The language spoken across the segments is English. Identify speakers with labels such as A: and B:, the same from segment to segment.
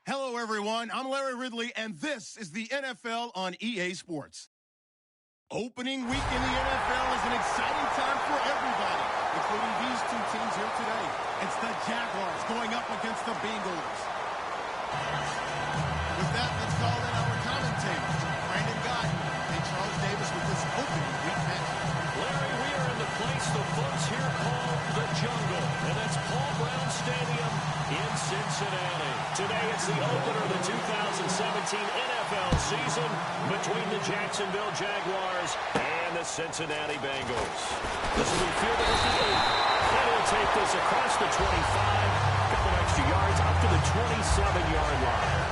A: Hello, everyone. I'm Larry Ridley, and this is the NFL on EA Sports. Opening week in the NFL is an exciting time for everybody, including these two teams here today. It's the Jaguars going up against the Bengals. With that, let's call in our commentators, Brandon Guyton and Charles Davis, with this opening week match.
B: Larry, we are in the place the folks here call the Jungle, and that's Paul Brown Stadium in Cincinnati. Today it's the opener of the 2017 NFL season between the Jacksonville Jaguars and the Cincinnati Bengals. This will be fielded at the 8. And he'll take this across the 25, a couple extra yards up to the 27-yard line.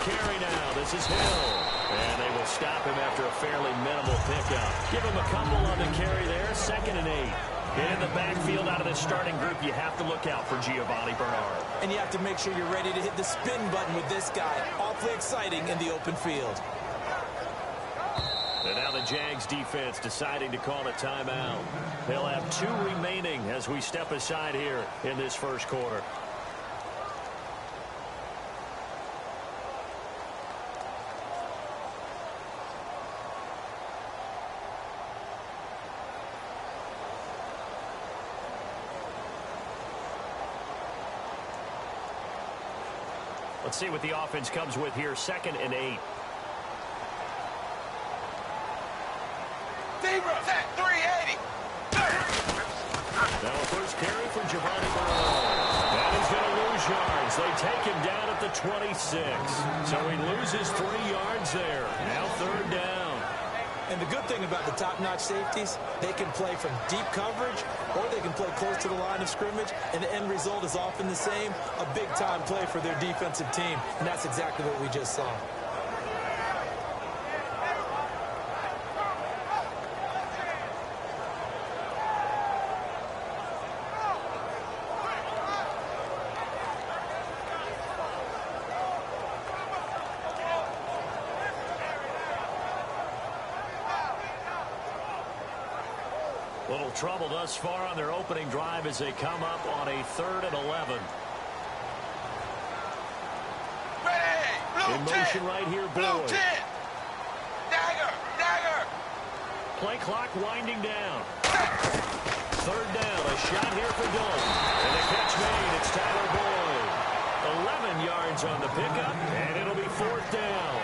B: Carry now. This is Hill. And they will stop him after a fairly minimal pickup. Give him a couple on the carry there. 2nd and 8. In the backfield out of this starting group, you have to look out for Giovanni Bernard.
C: And you have to make sure you're ready to hit the spin button with this guy. Awfully exciting in the open field.
B: And now the Jags defense deciding to call a timeout. They'll have 2 remaining as we step aside here in this first quarter. Let's see what the offense comes with here. 2nd and 8.
D: Set 380.
B: Now a first carry for Giovanni Bernard. And he's going to lose yards. They take him down at the 26. So he loses 3 yards there. Now 3rd down.
C: And the good thing about the top-notch safeties, they can play from deep coverage or they can play close to the line of scrimmage, and the end result is often the same, a big-time play for their defensive team. And that's exactly what we just saw.
B: Little trouble thus far on their opening drive as they come up on a 3rd and 11. In motion right here, Boyd.
D: Dagger, dagger.
B: Play clock winding down. 3rd down, a shot here for Dillon. And the catch made, it's Tyler Boyd. 11 yards on the pickup, and it'll be 4th down.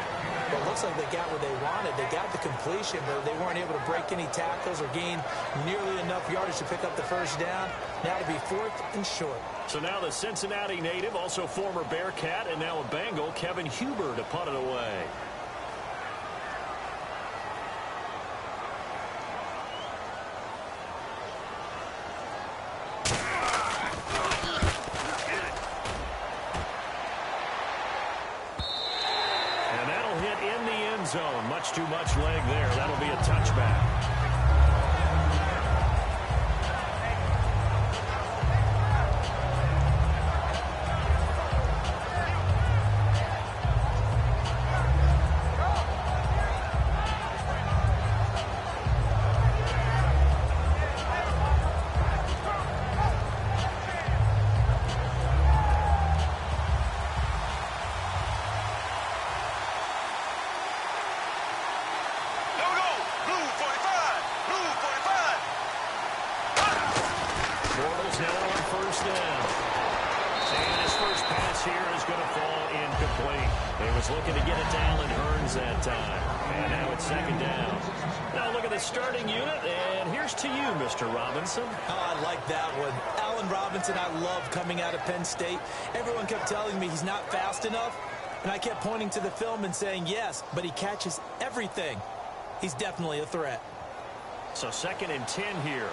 C: But it looks like they got what they wanted. They got the completion, but they weren't able to break any tackles or gain nearly enough yardage to pick up the first down. Now to be 4th and short.
B: So now the Cincinnati native, also former Bearcat, and now a Bengal, Kevin Huber, to punt it away. Zone. Much too much leg there. That'll be a touchback. Looking to get it to Allen Hurns that time. And now it's 2nd down. Now look at the starting unit, and here's to you, Mr. Robinson.
C: Oh, I like that one. Allen Robinson, I love coming out of Penn State. Everyone kept telling me he's not fast enough, and I kept pointing to the film and saying, yes, but he catches everything. He's definitely a threat.
B: So 2nd and 10 here.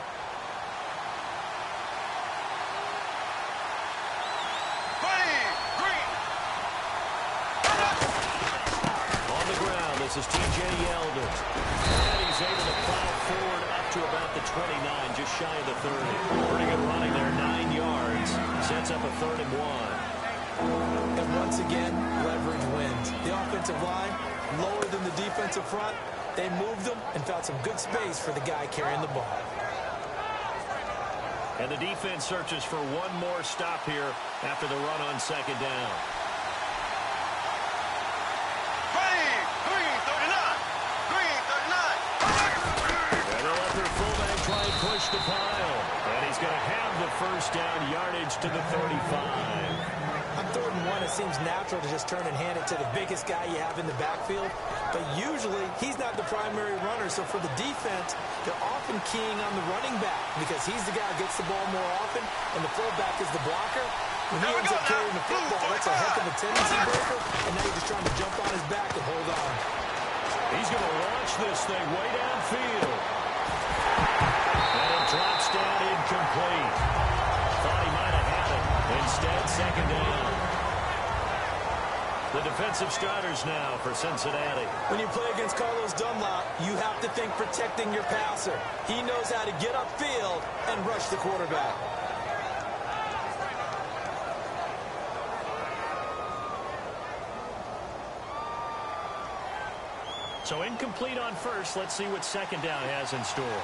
B: On the ground. This is T.J. Yeldon. And he's able to plow forward up to about the 29, just shy of the 30. Pretty good running there, 9 yards. Sets up a 3rd and 1.
C: And once again, leverage wins. The offensive line, lower than the defensive front. They moved them and found some good space for the guy carrying the ball.
B: And the defense searches for one more stop here after the run on 2nd down. And they'll let their fullback try and push the pile. And he's going to have the 1st down, yardage to the 35.
C: On 3rd and 1, it seems natural to just turn and hand it to the biggest guy you have in the backfield. But usually, he's not the primary runner. So for the defense, they're often keying on the running back because he's the guy who gets the ball more often, and the fullback is the blocker. When he ends up carrying the football, that's a heck of a tendency breaker, and now you're just trying to jump on his back and hold on.
B: He's going to launch this thing way downfield. And it drops down incomplete. Thought he might have had it. Instead, 2nd down. The defensive starters now for Cincinnati.
C: When you play against Carlos Dunlap, you have to think protecting your passer. He knows how to get upfield and rush the quarterback.
B: So incomplete on 1st. Let's see what 2nd down has in store.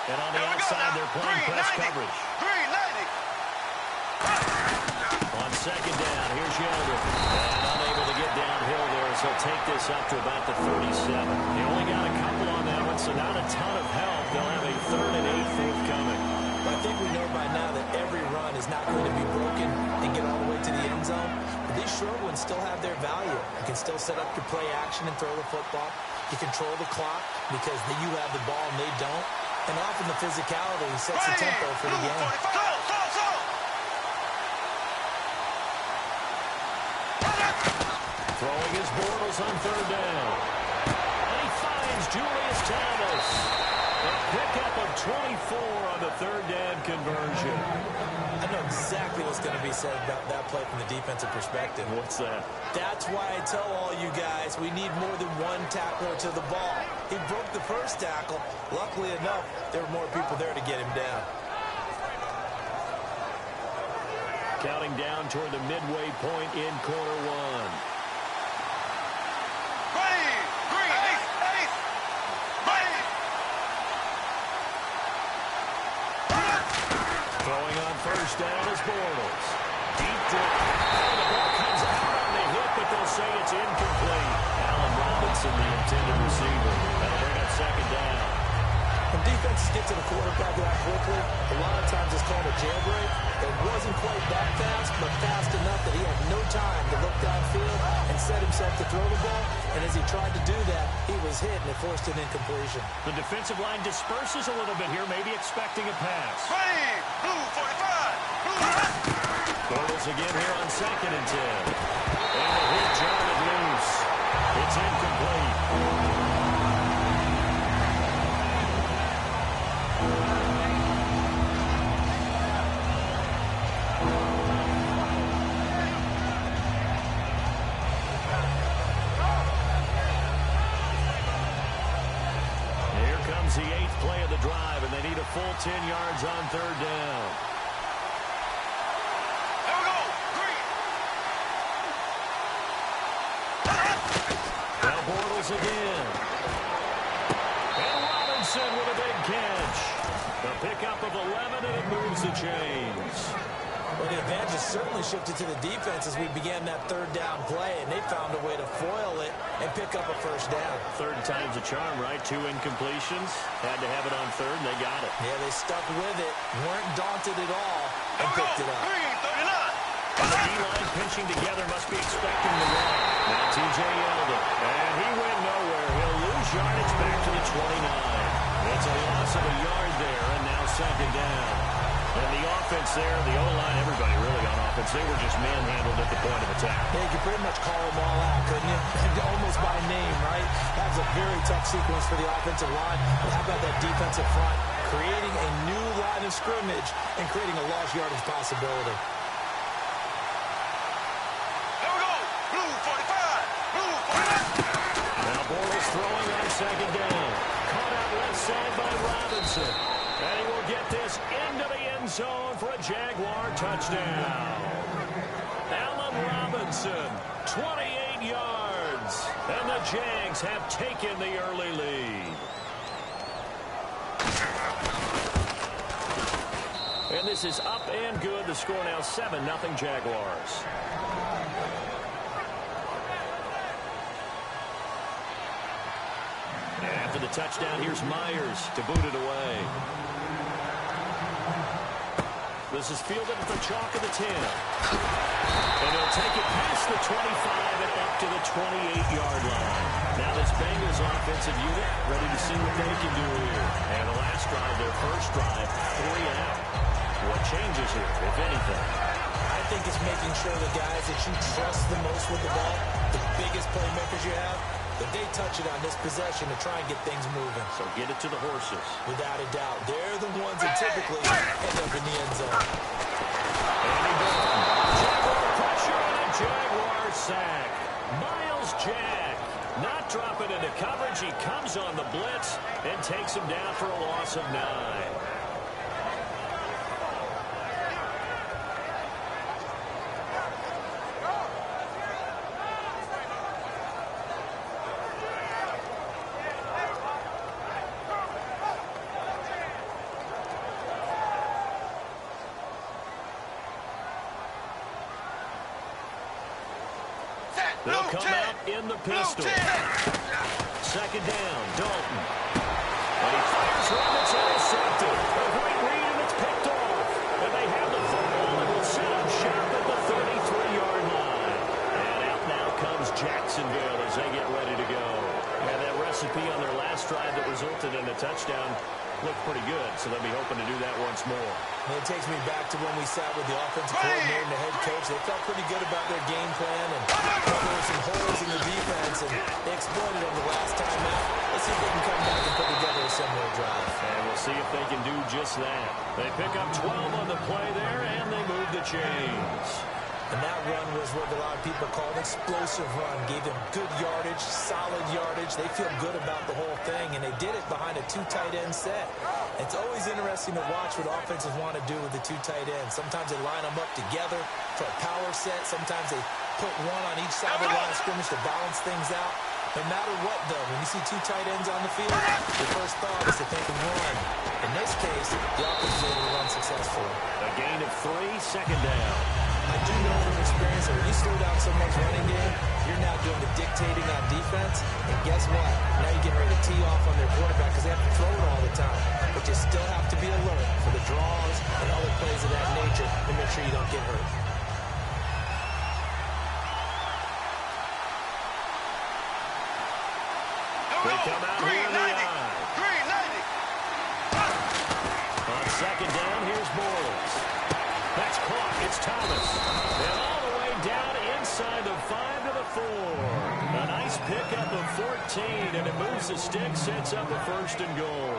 B: And on the outside, they're playing press coverage. On 2nd down, here's Yeldon. And unable to get downhill there, so he'll take this up to about the 37. They only got a couple on that one, so not a ton of help. They'll have a 3rd and 8 forthcoming.
C: I think we know by now that every run is not going to be broken and get all the way to the end zone. But these short ones still have their value. You can still set up your play action and throw the football. You control the clock because you have the ball and they don't. And often the physicality sets the tempo for the game.
B: Throwing his Bortles on 3rd down. And he finds Julius Thomas. A pickup of 24 on the 3rd down conversion.
C: I know exactly what's going to be said about that play from the defensive perspective.
B: What's that?
C: That's why I tell all you guys we need more than one tackler to the ball. He broke the 1st tackle. Luckily enough, there were more people there to get him down.
B: Counting down toward the midway point in quarter 1. Throwing on 1st down is Bortles. Deep drop. And the ball comes out on the hit, but they'll say it's incomplete. Allen Robinson, the intended receiver. That'll bring up 2nd down.
C: When defenses get to the quarterback that quickly, a lot of times it's called a jailbreak. It wasn't quite that fast, but fast enough that he had no time to look downfield and set himself to throw the ball. And as he tried to do that, he was hit and it forced an incompletion.
B: The defensive line disperses a little bit here, maybe expecting a pass. Bortles again here on 2nd and 10. And the hit jarred loose. It's incomplete. The 8th play of the drive, and they need a full 10 yards on 3rd down.
D: There we go. 3.
B: Now Bortles again. And Robinson with a big catch. A pickup of 11, and it moves the chains.
C: Well, the advantage certainly shifted to the defense as we began that 3rd down play, and they found a way to foil it and pick up a 1st down.
B: 3rd time's a charm, right? 2 incompletions. Had to have it on 3rd, and they got it.
C: Yeah, they stuck with it, weren't daunted at all, and picked it up.
D: 3, 39.
B: And the D-line pinching together must be expecting the run. Now T.J. Yeldon. And he went nowhere. He'll lose yardage back to the 29. It's a loss of a yard there, and now 2nd down. And the offense there, the O-line, everybody really on offense, they were just manhandled at the point of attack.
C: Yeah, you could pretty much call them all out, couldn't you? Almost by name, right? That was a very tough sequence for the offensive line. But how about that defensive front? Creating a new line of scrimmage and creating a lost yardage possibility.
B: second down. Caught out left side by Robinson. And he will get this into the end zone for a Jaguar touchdown. Allen Robinson, 28 yards. And the Jags have taken the early lead. And this is up and good. The score now 7-0 Jaguars. And after the touchdown, here's Myers to boot it away. This is fielded at the chalk of the 10. And he'll take it past the 25 and up to the 28-yard line. Now this Bengals offensive unit ready to see what they can do here. And the last drive, their first drive, 3 out. What changes here, if anything?
C: I think it's making sure the guys that you trust the most with the ball, the biggest playmakers you have, that they touch it on this possession to try and get things moving.
B: So get it to the horses.
C: Without a doubt. They're the ones that typically end up in the end zone.
B: Andy Dalton. Jaguar pressure and a Jaguar sack. Miles Jack not dropping into coverage. He comes on the blitz and takes him down for a loss of 9. They'll come out in the pistol. Second down, Dalton. And he fires one that's intercepted. A great read, and it's picked off. And they have the football and will set up shop at the 33-yard line. And out now comes Jacksonville as they get ready to go. And that recipe on their last drive that resulted in a touchdown looked pretty good, so they'll be hoping to do that once more.
C: And it takes me back to when we sat with the offensive coordinator and the head coach. They felt pretty good about their game plan, and there were some holes in the defense, and they exploited them the last time out. Let's see if they can come back and put together a similar drive.
B: And we'll see if they can do just that. They pick up 12 on the play there, and they move the chains.
C: And that run was what a lot of people call an explosive run. Gave them good yardage, solid yardage. They feel good about the whole thing, and they did it behind a 2 tight end set. It's always interesting to watch what offenses want to do with the 2 tight ends. Sometimes they line them up together for a power set. Sometimes they put one on each side of the line of scrimmage to balance things out. No matter what, though, when you see 2 tight ends on the field, your first thought is that they can run. In this case, the offense is able to run successfully.
B: A gain of 3, second down.
C: I do know from experience that when you slow down someone's running game, you're now doing the dictating on defense. And guess what? Now you're getting ready to tee off on their quarterback because they have to throw it all the time. But you still have to be alert for the draws and other plays of that nature to make sure you don't get hurt.
B: They come out
D: Green,
B: here
D: 90. Green, 90.
B: On second down, here's Boyles. That's caught. It's Thomas. And all the way down inside the 5 to the 4. A nice pickup of 14, and it moves the stick, sets up a 1st and goal.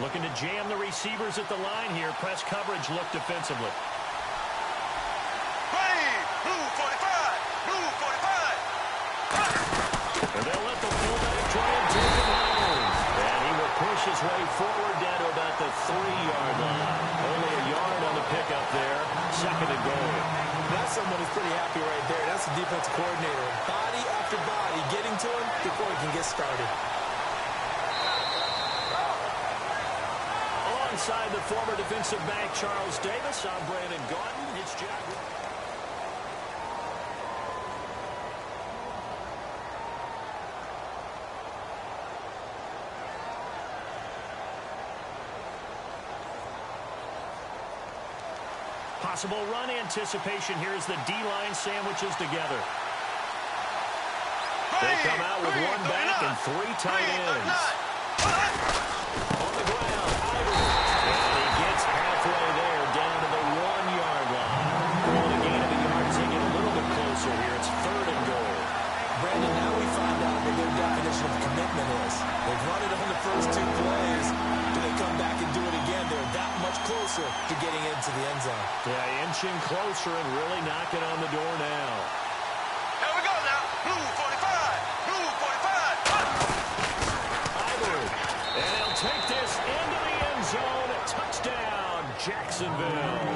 B: Looking to jam the receivers at the line here. Press coverage look defensively.
D: Blue 45. Blue 45.
B: And they'll let the fullback try and take it home. And he will push his way forward down to about the 3-yard line. Only a yard on the pickup there. 2nd and goal.
C: That's someone who's pretty happy right there. That's the defensive coordinator. Body after body getting to him before he can get started.
B: Alongside the former defensive back Charles Davis, I'm Brandon Gaudin. It's Jaguar. Possible run anticipation here as the D-line sandwiches together. They come out with 1 back and 3 tight ends. On the ground, and he gets halfway there down to the 1-yard line. On a gain of a yard, they get a little bit closer here. It's 3rd and goal.
C: Brandon, now we find out what their definition of commitment is. They've run it on the first 2 plays. Do they come back and do it again? They're that much closer closer to getting into the end zone.
B: Yeah, inching closer and really knocking on the door now.
D: Here we go now. Blue 45. Blue 45.
B: Ivory. And he'll take this into the end zone. Touchdown, Jacksonville.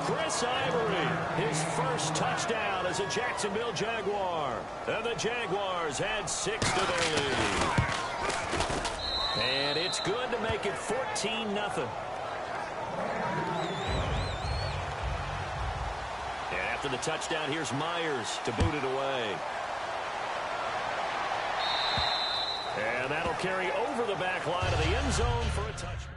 B: Chris Ivory, his first touchdown as a Jacksonville Jaguar. And the Jaguars add 6 to their lead. And it's good to make it 14-0. And after the touchdown, here's Myers to boot it away. And that'll carry over the back line of the end zone for a touchdown.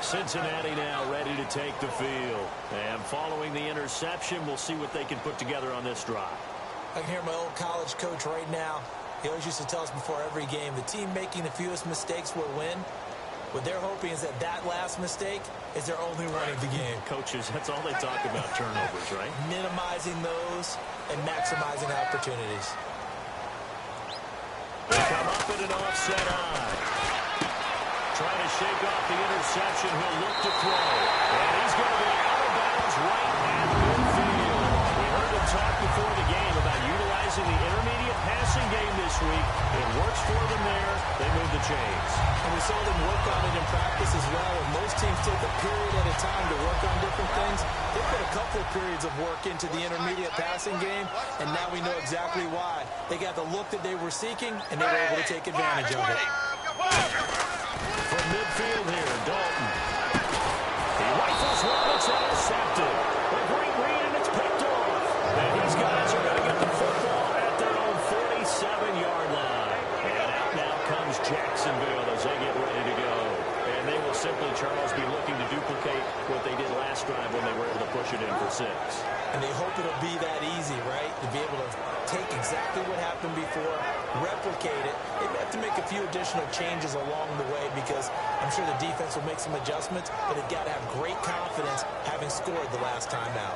B: Cincinnati now ready to take the field. And following the interception, we'll see what they can put together on this drive.
C: I can hear my old college coach right now. He always used to tell us before every game, the team making the fewest mistakes will win. What they're hoping is that that last mistake is their only one of the game.
B: Coaches, that's all they talk about, turnovers, right?
C: Minimizing those and maximizing opportunities.
B: They come up in an offset eye. Trying to shake off the interception. He'll look to throw. And he's going to be out of bounds right at midfield. We heard him talk before the game about utilizing the intermediate passing game this week. It works for them there. They move the chains.
C: And we saw them work on it in practice as well. And most teams take a period at a time to work on different things. They put a couple of periods of work into the intermediate passing game, and now we know exactly why. They got the look that they were seeking, and they were able to take advantage of it.
B: From midfield here, Dalton. He rifles one, it's intercepted. A great read, and it's picked off. And these guys are going to get the football at their own 47-yard line. And out now comes Jacksonville as they get ready to go. And they will simply, Charles, be looking to duplicate what they did last drive when they were able to push it in for 6.
C: And they hope it'll be that easy, right? To be able to take exactly what happened before, replicate it. They may have to make a few additional changes along the way because I'm sure the defense will make some adjustments, but they've got to have great confidence having scored the last time out.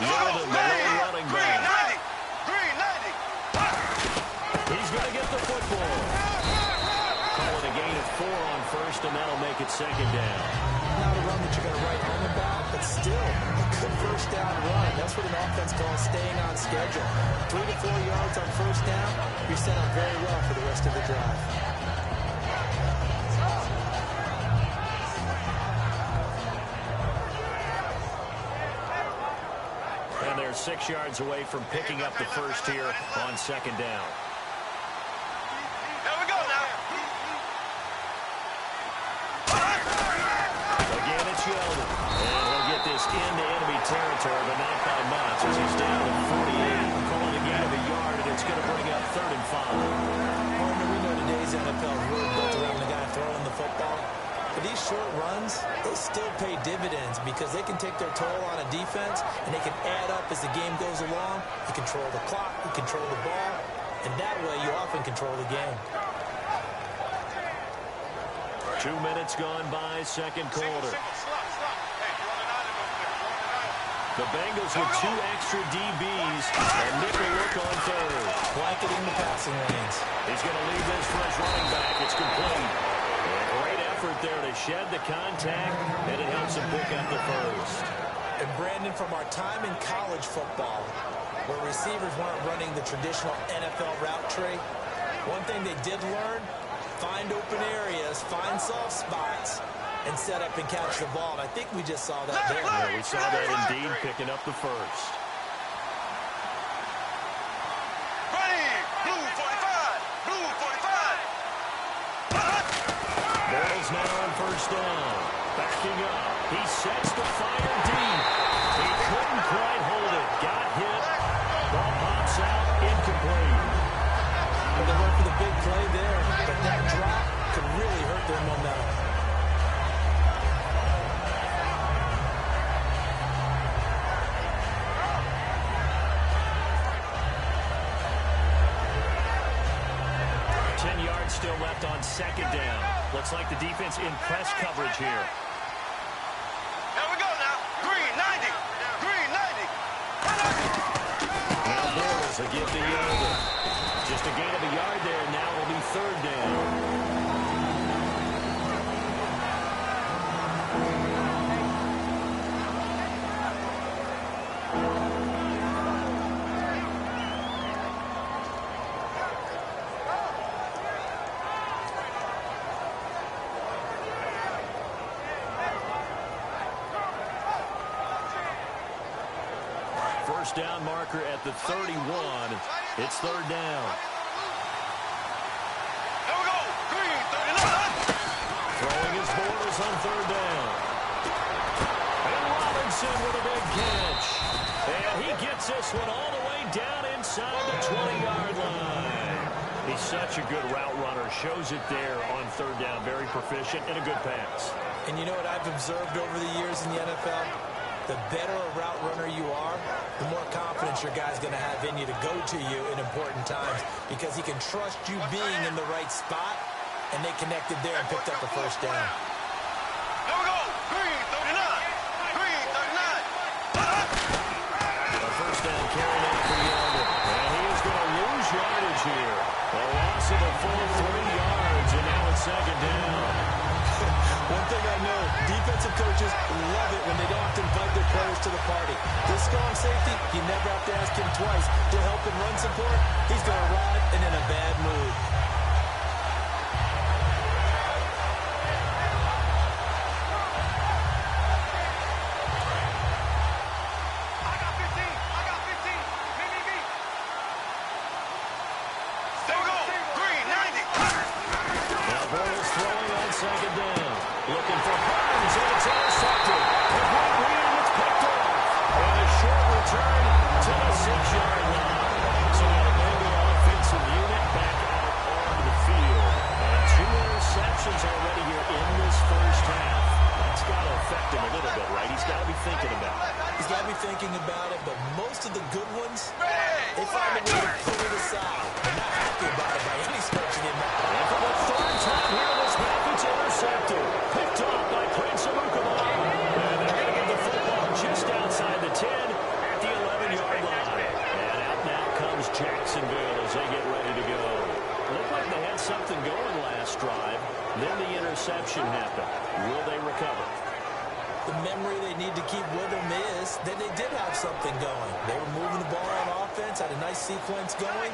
B: Yeldon, the lone running back.
D: 390.
B: He's going to get the football. Calling a gain of 4 on first, and that'll make it 2nd down.
C: Not a run that you're going to write home about, but still a good first down run. That's what an offense calls staying on schedule. 3 to 4 yards on first down, you're set up very well for the rest of the drive.
B: And they're 6 yards away from picking up the first here on 2nd down.
D: Here we go now.
B: Again, it's Yeldon. And he'll get this into enemy territory, but not by much as he's down at 48. Calling a gain of a yard, and it's going to bring up 3rd and 5.
C: Partner, we know today's NFL is really built around the guy throwing the football. But these short runs, they still pay dividends because they can take their toll on a defense, and they can add up as the game goes along. You control the clock, you control the ball, and that way you often control the game.
B: 2 minutes gone by, 2nd quarter. The Bengals with 2 extra DBs, and nickel look on 3rd.
C: Blanketing the passing lanes.
B: He's going to leave this for his running back. It's complete. And a great effort there to shed the contact, and it helps him pick up the first.
C: And Brandon, from our time in college football, where receivers weren't running the traditional NFL route tree, one thing they did learn, find open areas, find soft spots, and set up and catch the ball. And I think we just saw that there.
B: Yeah, we saw that indeed, picking up the first.
D: Ready.
B: first down. Backing up. He sets the fire deep. He couldn't quite hold it. Got hit. Ball pops out. Incomplete.
C: Well, they went for the big play there, but that drop could really hurt their momentum.
B: Still left on second down. Looks like the defense in press coverage here.
D: Here we go now. Green 90. Green 90.
B: Now Bortles will give the over. Just a gain of a yard there. Now will be third down. First down marker at the 31. It's third down.
D: Here we go. Green 39.
B: Throwing his Bortles on third down. And Robinson with a big catch. And he gets this one all the way down inside the 20-yard line. He's such a good route runner. Shows it there on third down. Very proficient and a good pass.
C: And you know what I've observed over the years in the NFL? The better a route runner you are, the more confidence your guy's going to have in you to go to you in important times because he can trust you being in the right spot, and they connected there and picked up the first down.
D: Here we go. Green 39. Green 39.
B: A first down carry out for Yeldon. And he is going to lose yardage here. A loss of a full 3 yards, and now it's second down.
C: One thing I know, defensive coaches love it when they don't have to invite their players to the party. This strong safety, you never have to ask him twice to help in run support. He's going to ride and in a bad mood.
D: I got 15. I got 15. Me. There we go. Green 90.
B: Now Bortles throwing on second down. Looking for Barnes, and it's intercepted. A great read, it's picked off. And a short return to the 6-yard line. So now the Bengal offensive unit back out on the field. And 2 interceptions already here in this first half. That's got to affect him a little bit, right? He's got to be thinking about it.
C: He's got to be thinking about it, but most of the good ones, they find a way to put it aside. They're not happy about it by any stretch of the amount.
B: And for the third time here in this half, it's intercepted. Picked off by Prince Amukamara. And they're going to get the football just outside the 10 at the 11-yard line. And out now comes Jacksonville as they get ready to go. Looked like they had something going last drive. Then the interception happened. Will they recover?
C: The memory they need to keep with them is that they did have something going. They were moving the ball on offense, had a nice sequence going.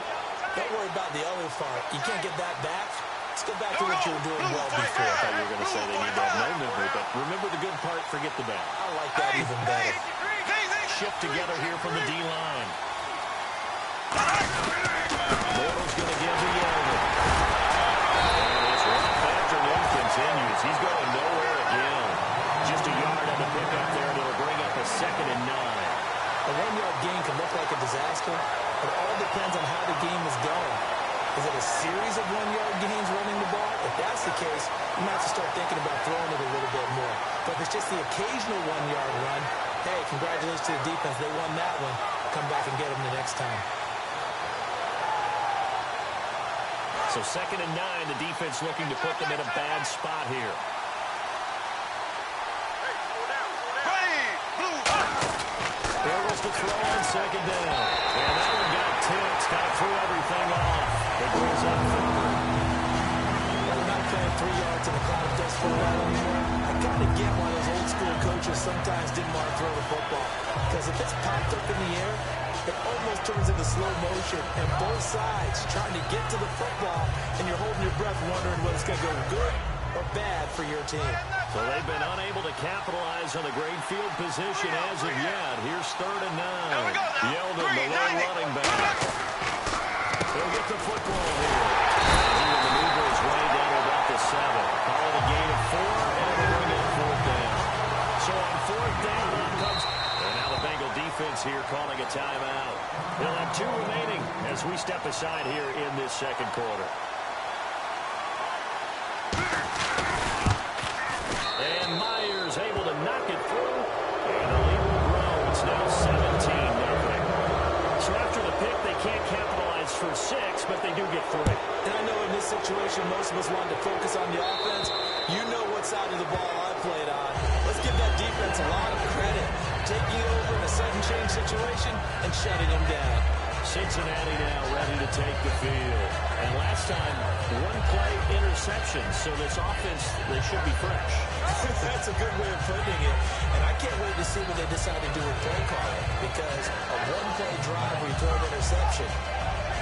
C: Don't worry about the other part. You can't get that back. Let's go back to what you were doing well before.
B: I thought you were going to say they need to have no memory, but remember the good part, forget the bad.
C: I like that even better.
B: Shift together here from the D-line. Bortles going to give the Yeldon. And his rough afternoon continues. He's going nowhere again. Just a yard on the pickup there, and it'll bring up a 2nd and 9.
C: A 1-yard gain can look like a disaster, but it all depends on how the game is going. Is it a series of 1-yard gains running the ball? If that's the case, you might have to start thinking about throwing it a little bit more. But if it's just the occasional 1-yard run, hey, congratulations to the defense. They won that one. Come back and get them the next time.
B: So 2nd and 9, the defense looking to put them in a bad spot here. Bortles to throw on 2nd down. And that one got tipped. Kind of threw everything off. It goes up.
C: We're not playing 3 yards in a cloud of dust for a while anymore. I kind of get why those old school coaches sometimes didn't want to throw the football. Because if it's popped up in the air, it almost turns into slow motion. And both sides trying to get to the football, and you're holding your breath wondering whether it's going to go good or bad for your team.
B: So they've been unable to capitalize on the great field position as of yet. Here's 3rd and 9. Yeldon, the low running back. He'll get the football here. He will maneuver his way down to about the 7. Call it a gain of 4 and is here calling a timeout. He'll have 2 remaining as we step aside here in this second quarter. And Myers able to knock it through. And the lead will grow. It's now 17-0. So after the pick, they can't capitalize for 6, but they do get 3.
C: And I know in this situation, most of us want to focus on the offense. You know what side of the ball I played on. Let's give that defense a lot of credit. Taking it over in a sudden change situation and shutting them down.
B: Cincinnati now ready to take the field. And last time, 1-play interception. So this offense, they should be fresh.
C: That's a good way of putting it. And I can't wait to see what they decide to do with play calling. Because a 1-play drive where you throw an interception,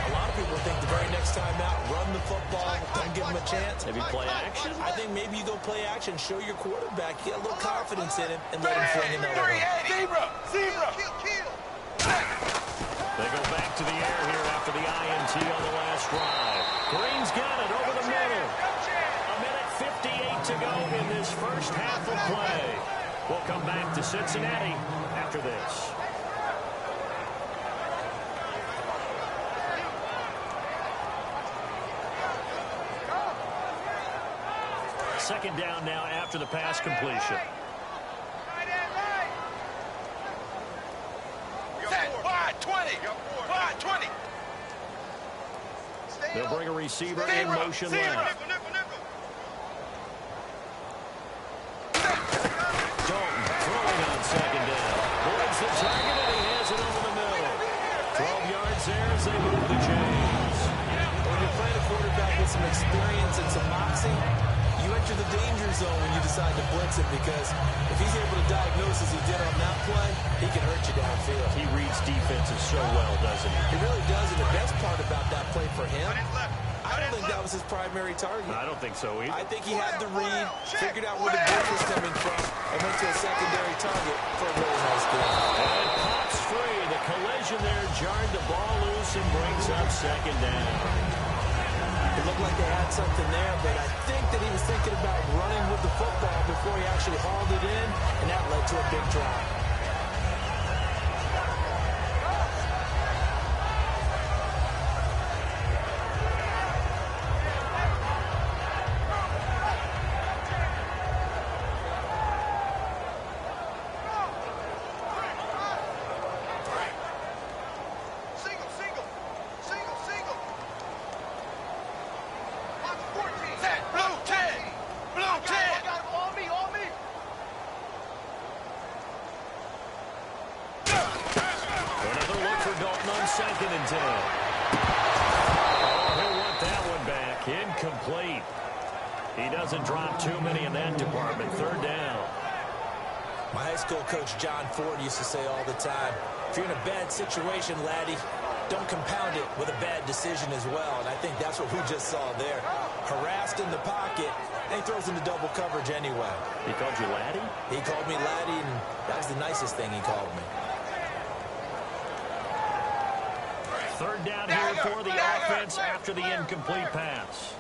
C: a lot of people think the very next time out, run the football, don't give them a chance.
B: Maybe play action?
C: I think maybe you go play action, show your quarterback, get a little confidence in him, and let him fling another one.
D: Zebra!
B: They go back to the air here after the INT on the last drive. Green's got it over the middle. 1:58 to go in this first half of play. We'll come back to Cincinnati after this. Second down now after the pass completion.
D: Wide 20. Wide 20.
B: They'll bring a receiver in motion left. Dalton throwing on second down. Boyd's the target, and he has it over the middle. 12 yards there as they move the chains.
C: When you're playing a quarterback with some experience and some moxie, you enter the danger zone when you decide to blitz him, because if he's able to diagnose as he did on that play, he can hurt you downfield.
B: He reads defenses so well, doesn't he?
C: He really does, and the best part about that play for him, I don't think that was his primary target.
B: I don't think so either.
C: I think he had the read, figured out where the blitz was coming from, and went to a secondary target for a really nice game.
B: And it pops free. The collision there jarred the ball loose and brings up second down.
C: It looked like they had something there, but I think that he was thinking about running with the football before he actually hauled it in, and that led to a big drop.
B: Second and 10. Oh, he'll want that one back. Incomplete. He doesn't drop too many in that department. Third down.
C: My high school coach, John Ford, used to say all the time, if you're in a bad situation, laddie, don't compound it with a bad decision as well. And I think that's what we just saw there. Harassed in the pocket, and he throws into double coverage anyway.
B: He called you laddie?
C: He called me laddie, and that was the nicest thing he called me.
B: Third down here for the offense after the incomplete pass.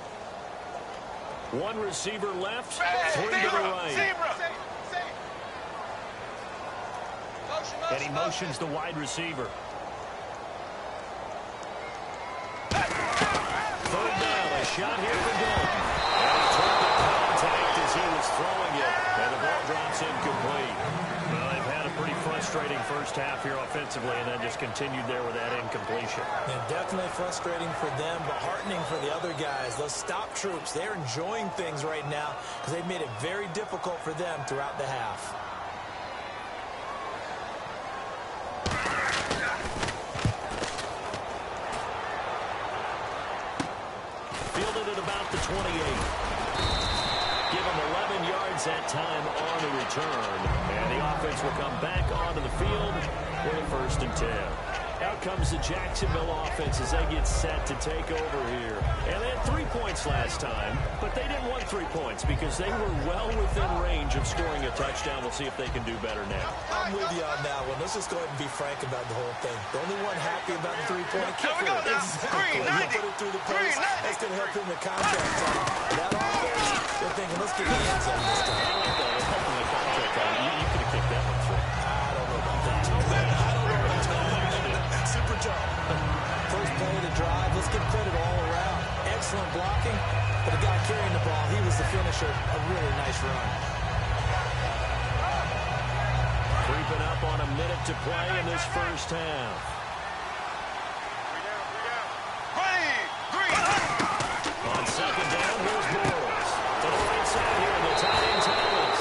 B: One receiver left, 3 to the right. And he motions the wide receiver. Third down, a shot here for Dalton. And he took the contact as he was throwing it, and the ball drops incomplete. Well, they've had a pretty frustrating first half here offensively, and then just continued there with that incompletion.
C: Yeah, definitely frustrating for them, but heartening for the other guys. Those stop troops, they're enjoying things right now because they've made it very difficult for them throughout the half.
B: Fielded at about the 28. Give him 11 yards that time on the return. And the offense will come back onto the field for the 1st and 10. Out comes the Jacksonville offense as they get set to take over here. And they had 3 points last time, but they didn't want 3 points because they were well within range of scoring a touchdown. We'll see if they can do better now.
C: I'm with you on that one. Let's just go ahead and be frank about the whole thing. The only one happy about the 3-point kick. Exactly. You put it through the post. That's going to help him the contract time. That offense, they're thinking, let's get the end zone this time.
B: I like that. It's helping the contract time. You could have kicked that one through.
C: I don't know about that. I don't know about excellent blocking, but the guy carrying the ball, he was the finisher. A really nice run.
B: Creeping up on a minute to play in this first half. On second down, here's Morris. To the right side here, the tight end Thomas.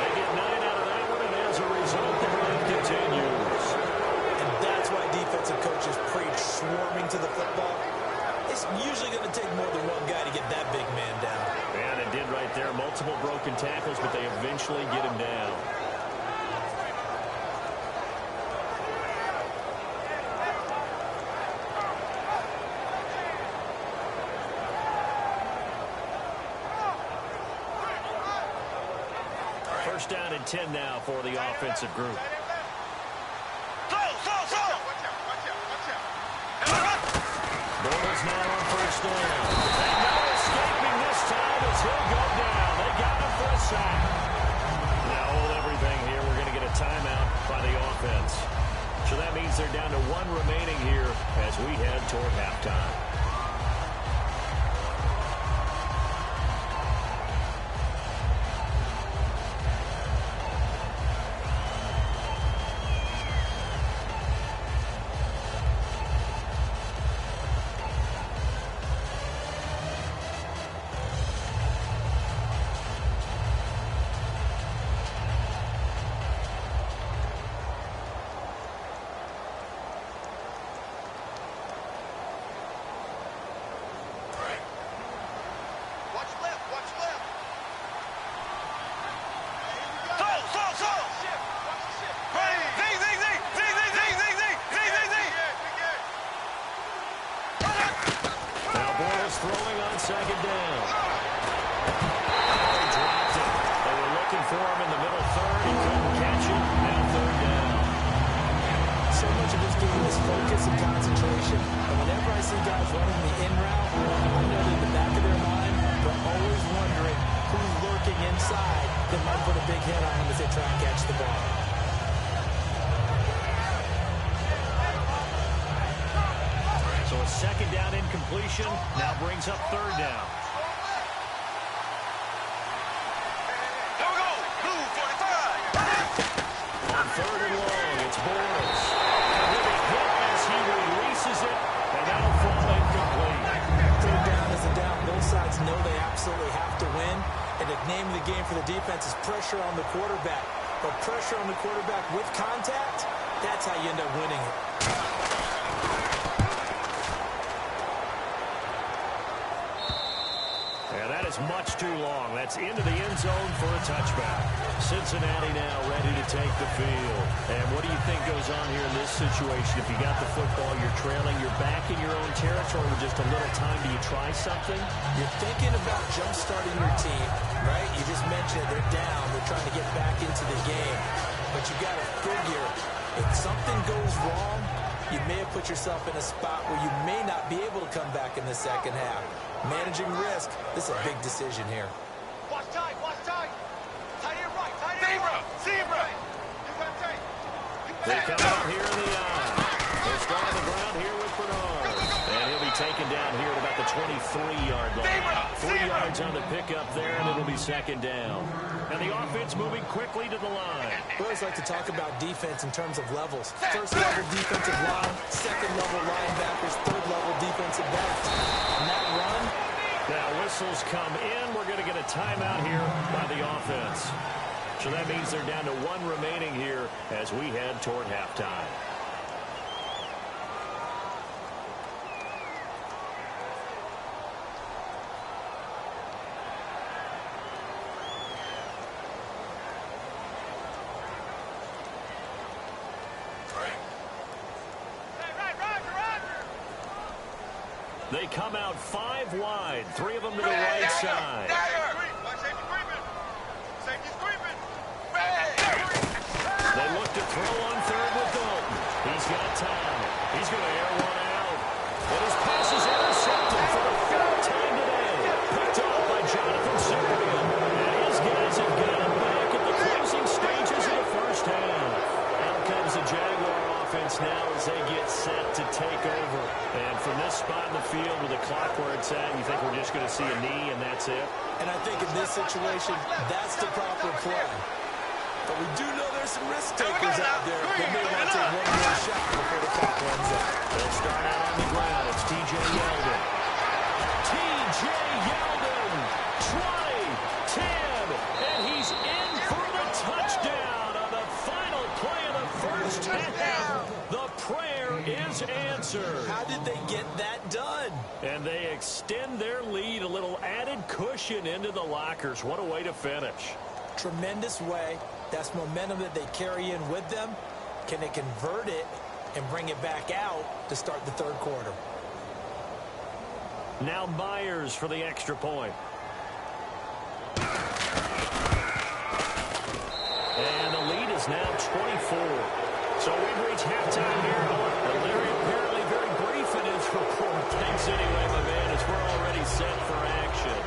B: They get 9 out of that one, and as a result, the run continues.
C: And that's why defensive coaches preach swarming to the football. It's usually going to take more than one guy to get that big man down.
B: And it did right there. Multiple broken tackles, but they eventually get him down. First down and 10 now for the offensive group. Bortles now on first down. And no escaping this time as he'll go down. They got him for a sack. Now hold everything here. We're going to get a timeout by the offense. So that means they're down to 1 remaining here as we head toward halftime. Throwing on second down. They dropped it. They were looking for him in the middle third. He couldn't catch it. Now third down.
C: So much of this game is focus and concentration. And whenever I see guys running the in route, I know that in the back of their mind, they're always wondering who's lurking inside that might put a big hit on them as they try and catch the ball.
B: So a second down incompletion now brings up third down.
D: Here we go. Blue 45.
B: On third and long, it's Bortles. And with a hit as he releases it, and that'll fall incomplete.
C: Third down is a down. Both sides know they absolutely have to win. And the name of the game for the defense is pressure on the quarterback. But pressure on the quarterback with contact, that's how you end up winning it.
B: Yeah, that is much too long. That's into the end zone for a touchback. Cincinnati now ready to take the field. And what do you think goes on here in this situation? If you got the football, you're trailing, you're back in your own territory with just a little time. Do you try something?
C: You're thinking about jump-starting your team, right? You just mentioned it. They're down. They're trying to get back into the game. But you got to figure, if something goes wrong, you may have put yourself in a spot where you may not be able to come back in the second half. Managing risk, this is a big decision here.
D: Watch tight, watch tight. Tight end right, tight end right. Zebra. You got tight.
B: They come out here in the eye. They'll start on the ground here with Bernard. And he'll be taken down here at about the 23-yard line. 3 yards on the pickup there, and it'll be second down. And the offense moving quickly to the line.
C: We always like to talk about defense in terms of levels. First-level defensive line, second-level linebackers, third-level defensive backs. And that run.
B: Now whistles come in. We're going to get a timeout here by the offense. So that means they're down to 1 remaining here as we head toward halftime. They come out 5 wide, 3 of them to the right side. They look to throw on third with Dalton. He's got time. He's going to air one out. And his pass is intercepted for the 3rd time today. Picked off by Jonathan Sirian. And his guys have got him back at the closing stages of the first half. Out comes the Jaguar offense now. now as they get set to take over. And from this spot in the field with the clock where it's at, you think we're just going to see a knee and that's it?
C: And I think in this situation, that's the proper play. But we do know there's some risk takers out there. They may want to take one more shot before the clock runs out.
B: They'll start out on the ground. It's T.J. Yeldon. T.J. Yeldon, 20, 10, and he's in for the touchdown on the final play of the first half. The prayer is answered.
C: How did they get that done?
B: And they extend their lead, a little added cushion into the lockers. What a way to finish.
C: Tremendous way. That's momentum that they carry in with them. Can they convert it and bring it back out to start the third quarter?
B: Now Myers for the extra point. And the lead is now 24. So we've reached halftime here. And Larry apparently very brief in his report. Thanks anyway, my man, as we're already set for action.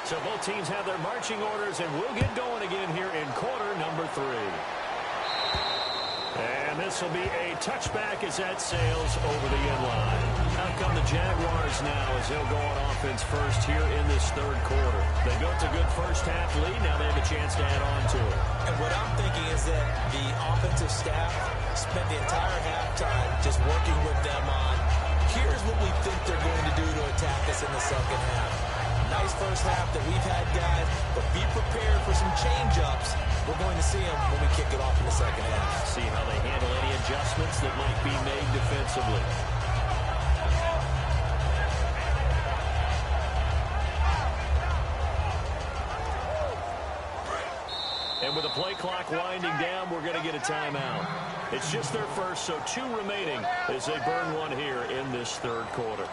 B: So both teams have their marching orders, and we'll get going again here in quarter number 3. And this will be a touchback as that sails over the end line. Out come the Jaguars now as they'll go on offense first here in this third quarter. They built a good first half lead. Now they have a chance to add on to it.
C: And what I'm thinking is that the offensive staff spent the entire halftime just working with them on, here's what we think they're going to do to attack us in the second half. Nice first half that we've had, guys, but be prepared for some change-ups. We're going to see them when we kick it off in the second half.
B: See how they handle any adjustments that might be made defensively. And with the play clock winding down, we're going to get a timeout. It's just their first, so 2 remaining as they burn one here in this third quarter.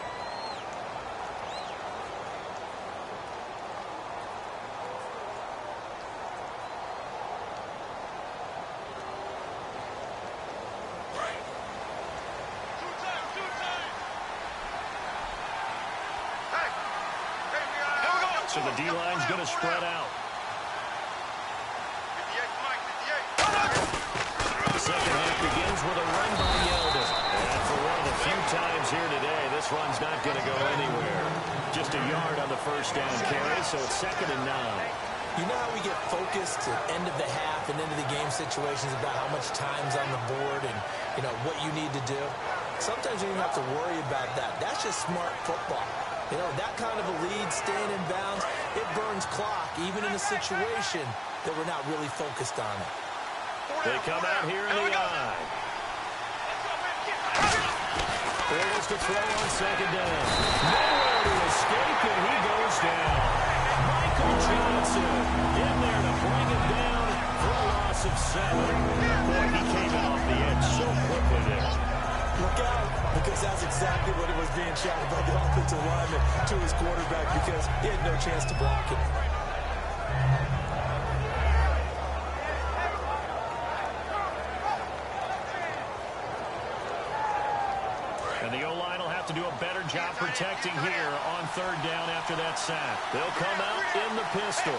B: So the D-line's going to spread out. The second half begins with a run by Yeldon. And for one of the few times here today, this run's not going to go anywhere. Just a yard on the first down carry, so it's 2nd and 9.
C: You know how we get focused at end of the half and into the game situations about how much time's on the board and, you know, what you need to do? Sometimes you don't have to worry about that. That's just smart football. You know, that kind of a lead, staying in bounds, it burns clock, even in a situation that we're not really focused on it.
B: They come out here in the eye. Forced to throw on 2nd down. Nowhere to escape, and he goes down. Michael Johnson in there to bring him down for a loss of 7. Boy, he came in off the edge so quickly there.
C: Look out, because that's exactly what it was being shouted by the offensive lineman to his quarterback because he had no chance to block it.
B: And the O-line will have to do a better job protecting here on 3rd down after that sack. They'll come out in the pistol.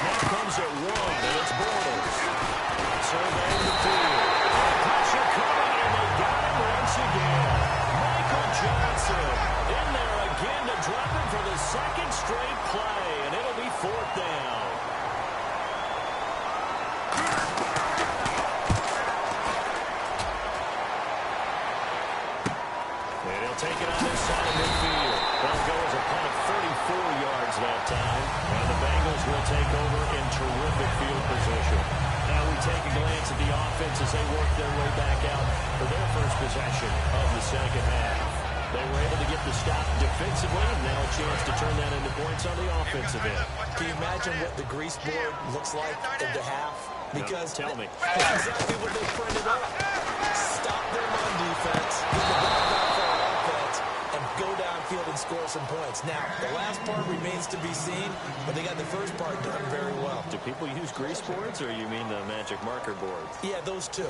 B: Snap comes at 1, and it's Bortles. Surveying the field. Pressure coming, and they got him once again. Michael Johnson in there again to drop him for the 2nd straight play, and it'll be 4th down. And he'll take it on this side of midfield. That'll go as a punt of 34 yards that time. And the Bengals will take over in terrific field position. Now we take a glance at the offense as they work their way back out for their first possession of the second half. They were able to get the stop defensively, and now a chance to turn that into points on the offensive end.
C: Can you imagine what the grease board looks like at the half? Because
B: tell me.
C: That's exactly what they printed up. Stop them on defense, get the ball back for our offense, and go downfield and score some points. yards. Now, the last part remains to be seen, but they got the first part done very well.
B: Do people use grease boards, or you mean the magic marker boards?
C: Yeah, those two.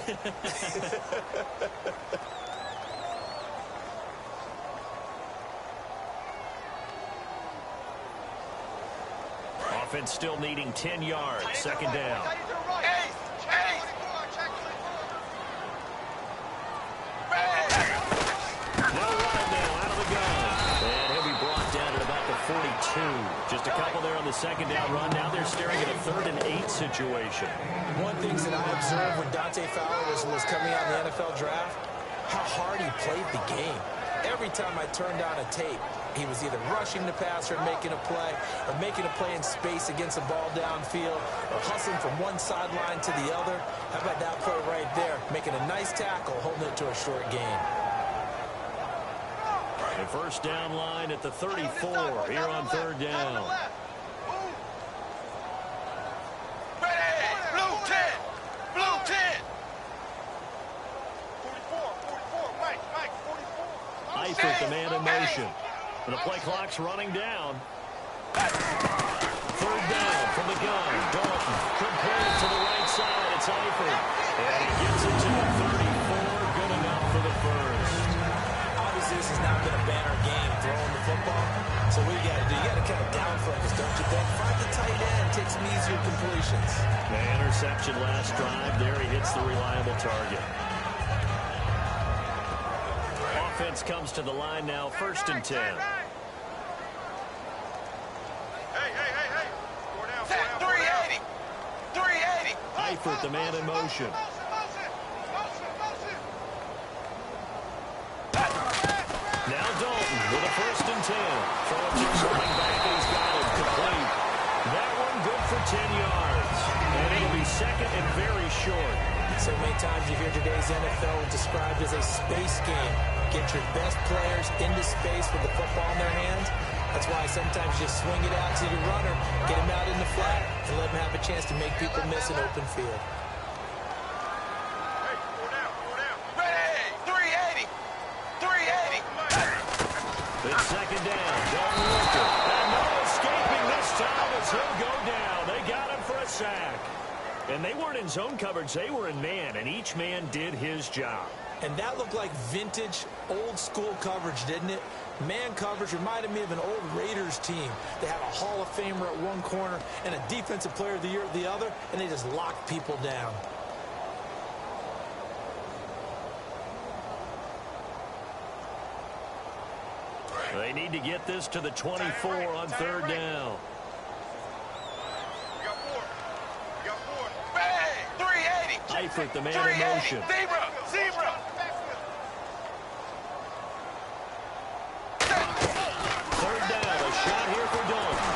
B: Offense still needing 10 yards. Second down. They'll run it now out of the gun. And he'll be brought down at about the 42. Just a couple there on the second down run. Now they're staring at a 3rd and 8 situation.
C: One thing that I observed when Dante Fowler was coming out in the NFL draft, how hard he played the game. Every time I turned on a tape, he was either rushing the passer and making a play, or making a play in space against the ball downfield, or hustling from one sideline to the other. How about that play right there? Making a nice tackle, holding it to a short gain.
B: The first down line at the 34 here on 3rd down.
D: Blue 10! Blue 10! 44, Mike, 44.
B: Eifert, the man in motion. And the play clock's running down. 3rd down from the gun. Dalton could play it to the right side. It's Eifert. And he gets it to the 34. Good enough for the first.
C: Obviously, this has not been a banner game throwing the football. So what you got to do, you got to kind of down focus, don't you think? Find the tight end, take some easier completions.
B: The interception last drive. There he hits the reliable target. Offense comes to the line now, 1st and 10.
D: Hey. 380! 380!
B: Eifert, the man in motion. Now Dalton with a 1st and 10. Throw it to running back, and he's got it complete. That one good for 10 yards. And it'll be 2nd and very short.
C: So many times you hear today's NFL described as a space game. Get your best players into space with the football in their hands. That's why sometimes you swing it out to your runner, get him out in the flat, and let him have a chance to make people miss an open field.
D: Hey, 4 down. Ready! 380! 380!
B: It's 2nd down. Dalton with it. And no escaping this time as he'll go down. They got him for a sack. And they weren't in zone coverage. They were in man, and each man did his job.
C: And that looked like vintage, old-school coverage, didn't it? Man coverage reminded me of an old Raiders team. They had a Hall of Famer at one corner and a Defensive Player of the Year at the other, and they just locked people down.
B: They need to get this to the 24 on 3rd down.
D: You got 4. Ready! 380!
B: Eifert, the man in motion.
D: Zebra!
B: 3rd down, a shot here for Dalton.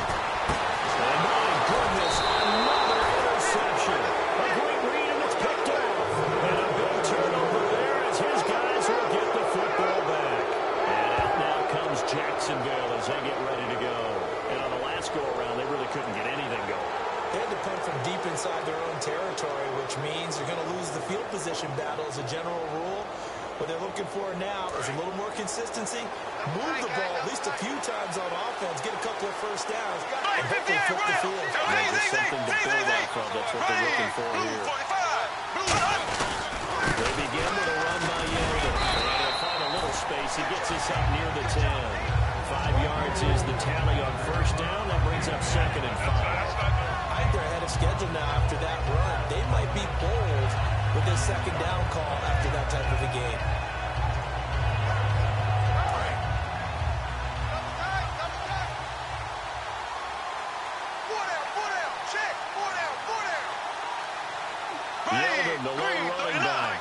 B: And my goodness, another interception. A great read, and it's picked off. And a big turnover there as his guys will get the football back. And out now comes Jacksonville as they get ready to go. And on the last go-around, they really couldn't get anything going.
C: They had to punt from deep inside their own territory, which means you're going to lose the field position battle as a general rule. What they're looking for now is a little more consistency, move the ball at least a few times on offense, get a couple of first downs, and hopefully flip the field.
B: There's something to build off of. That's what they're looking for here. They begin with a run by Yeldon. And they'll find a little space. He gets us up near the 10. 5 yards is the tally on 1st down. That brings up 2nd and 5.
C: I think they're ahead of schedule now after that run. They might be bold with this 2nd down call after that type of a game.
B: Yeldon, the lone running back.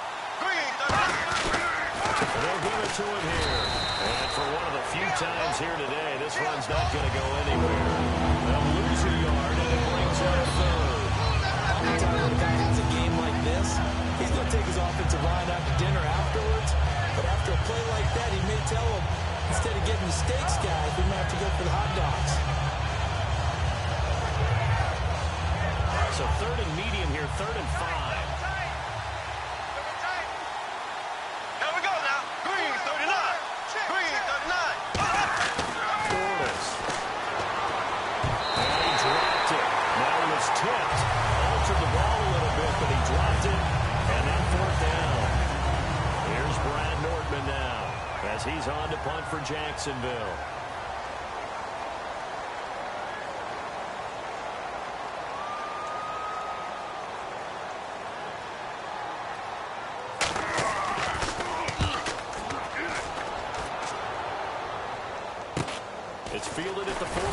B: They'll give it to him here. And for one of the few times here today, this run's not going to go anywhere. They'll lose a yard, and it brings up 3rd.
C: Oftentimes when a guy has a game like this, he's going to take his offensive line out to dinner afterwards. But after a play like that, he may tell him, instead of getting the steaks, guys, we might have to go for the hot dogs.
B: So 3rd and medium here, 3rd and 5. He's on to punt for Jacksonville. It's fielded at the 45.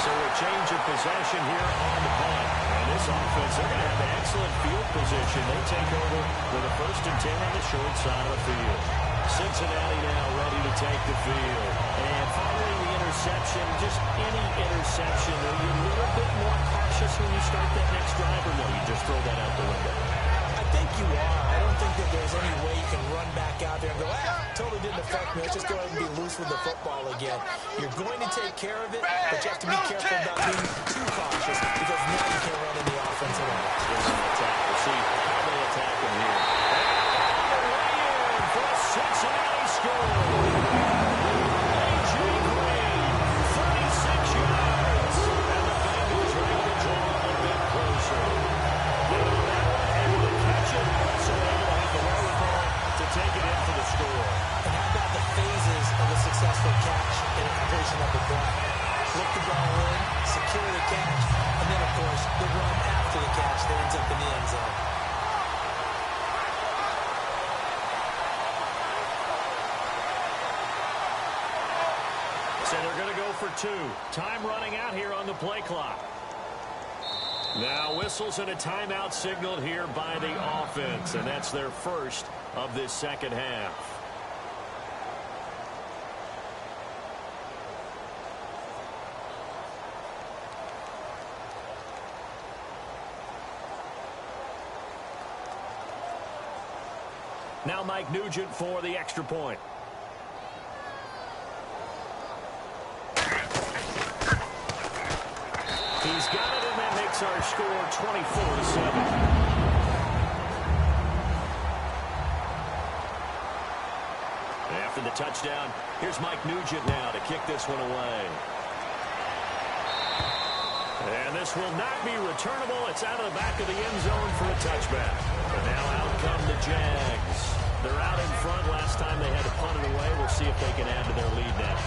B: So a change of possession here on the punt. And this offense, they're going to have excellent field position. They take over with a 1st and 10 on the short side of the field. Cincinnati now ready to take the field. And following the interception, just any interception, are you a little bit more cautious when you start that next drive, or no, you just throw that out the window?
C: I think you are. I don't think that there's any way you can run back out there and go, totally didn't affect me. Let's just go ahead and be loose with the football again. You're going to take care of it, but you have to be careful about being too cautious because now you can't run in the offense at all.
B: We'll see how they attack him here. And way in for a Cincinnati score. A.J. Green, 36 yards. And the Bengals are able to draw a bit closer. So they will have the wherewithal to take it in for the score.
C: And how about the phases of a successful catch and a completion of the play? Flip the ball in, secure the catch, and then, of course, the run after the catch that ends up in the end zone.
B: So they're going to go for 2. Time running out here on the play clock. Now whistles and a timeout signaled here by the offense, and that's their first of this second half. Now Mike Nugent for the extra point. He's got it, and that makes our score 24-7. After the touchdown, here's Mike Nugent now to kick this one away. And this will not be returnable. It's out of the back of the end zone for a touchback. And now out come the Jags. They're out in front. Last time they had to punt it away. We'll see if they can add to their lead now.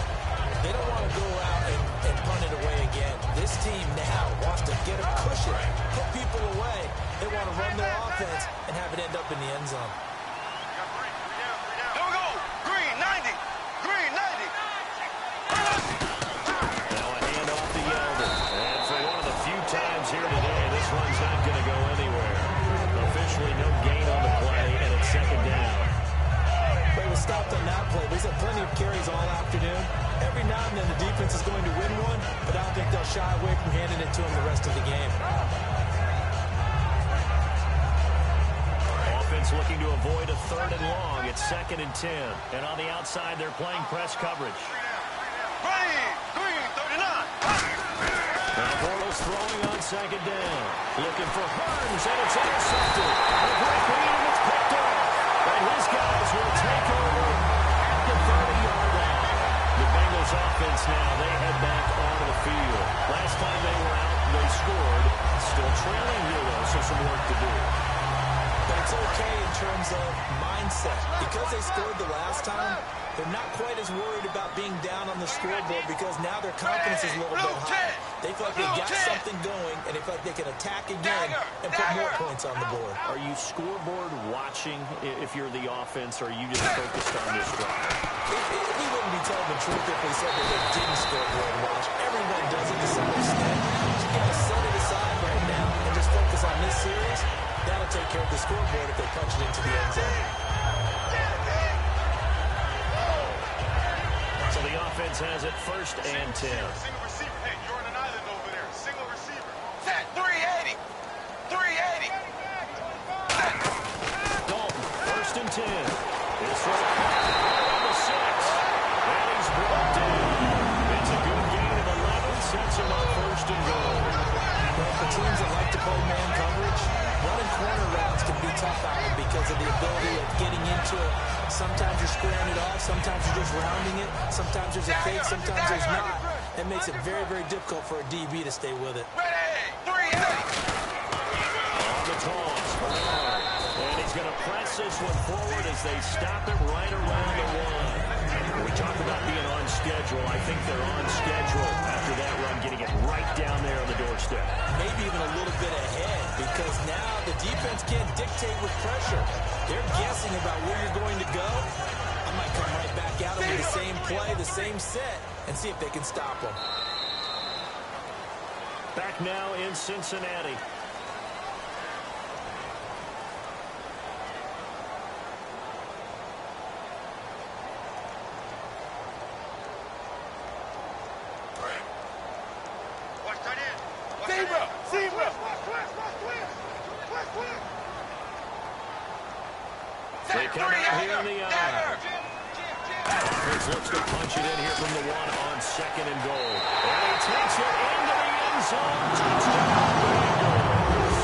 C: They don't want to go out and punt it away again. This team now wants to get a cushion, put people away. They want to run their offense and have it end up in the end zone.
D: Here we go. Green, 90. Green, 90.
B: Now a handoff to Yeldon. And for one of the few times here today, this one's not going to go anywhere. Officially no gain on the play, and it's second down.
C: But it was stopped on that play. He's had plenty of carries all afternoon. Every now and then the defense is going to win one, but I don't think they'll shy away from handing it to him the rest of the game.
B: Offense looking to avoid a 3rd and long. It's 2nd and 10. And on the outside, they're playing press coverage.
D: Green, 39.
B: Now Bortles throwing on 2nd down. Looking for Hearns, and it's intercepted. A great read, and it's picked up. And his guys will take over at the 30-yard line. The Bengals offense now, they head back onto the field. Last time they were out, they scored. Still trailing here, though, so some work to do.
C: But it's okay in terms of mindset. Because they scored the last time, they're not quite as worried about being down on the scoreboard because now their confidence is a little bit higher. They feel like they've got something going, and they feel like they can attack again and put more points on the board.
B: Are you scoreboard watching if you're the offense, or are you just focused on this drive?
C: We wouldn't be telling the truth if we said that they didn't scoreboard watch. Everyone does it to some extent. You got to set it aside right now and just focus on this series. That'll take care of the scoreboard if they punch it into the end zone.
B: So the offense has it 1st and 10.
D: Single receiver. Hey, you're on an island over there. Single receiver. Set, 380. 380.
B: Dalton, 1st and 10. This one on the 6. And he's brought down. It's a good gain of 11. Sets him up 1st and goal.
C: Well, for teams that like to play man coverage, running corner routes can be tough out there because of the ability of getting into it. Sometimes you're squaring it off. Sometimes you're just rounding it. Sometimes there's a fake. Sometimes there's not. It makes it very, very difficult for a DB to stay with it.
D: Ready, 380.
B: On the toss. And he's going to press press this one forward as they stop it right around the one. We talked about being on schedule. I think they're on schedule after that run, getting it right down there on the doorstep.
C: Maybe even a little bit ahead, because now the defense can't dictate with pressure. They're guessing about where you're going to go. I might come right back out with the same play, the same set, and see if they can stop them.
B: Back now in Cincinnati. They come out here in the eye. Offense looks to punch it in here from the one on 2nd and goal. And he takes it into the end zone. Touchdown, Bengals.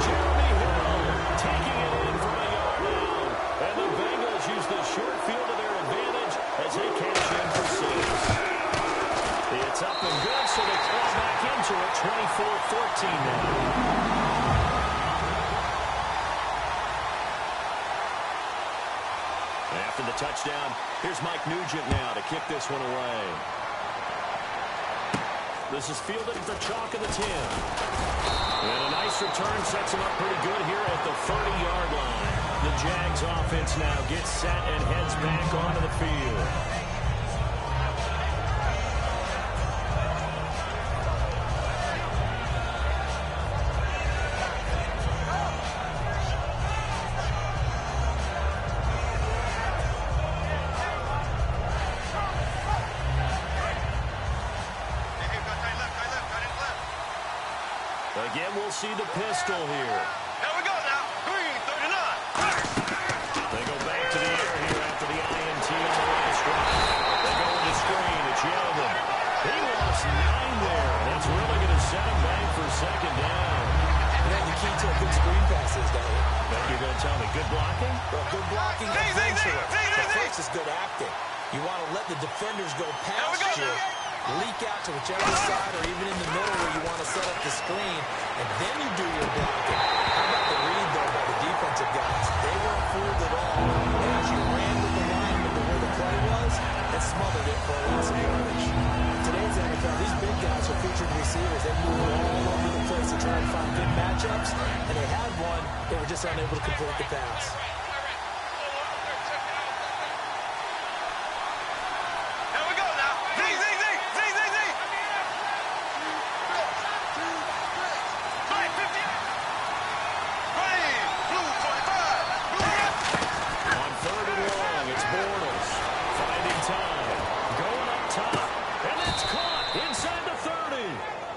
B: Jeremy Hill taking it in from a yard out. And the Bengals use the short field to their advantage as they cash in for 6. It's up and good, so they claw back into it. 24-14 now. After the touchdown, here's Mike Nugent now to kick this one away. This is fielded at the chalk of the 10. And a nice return sets him up pretty good here at the 30-yard line. The Jags offense now gets set and heads back onto the field. Again, we'll see the pistol here.
D: There we go now. Green, 39.
B: They go back to the air here after the INT on the last drive. They go into screen. It's Yeldon. He lost 9 there. That's really going to set him back for 2nd down.
C: And the key to a good screen pass is, David.
B: You're going to tell me good blocking?
C: Well, good blocking eventually. But first is good acting. You want to let the defenders go past you, leak out to whichever side or even in the middle where you want to set up the screen, and then you do your blocking. How about the read, though, by the defensive guys? They weren't fooled at all. They actually ran with the lineman to where the play was and smothered it for a loss of yardage. Today's NFL, these big guys are featured receivers. They move all over the place to try and find good matchups, and they had one. They were just unable to complete the pass.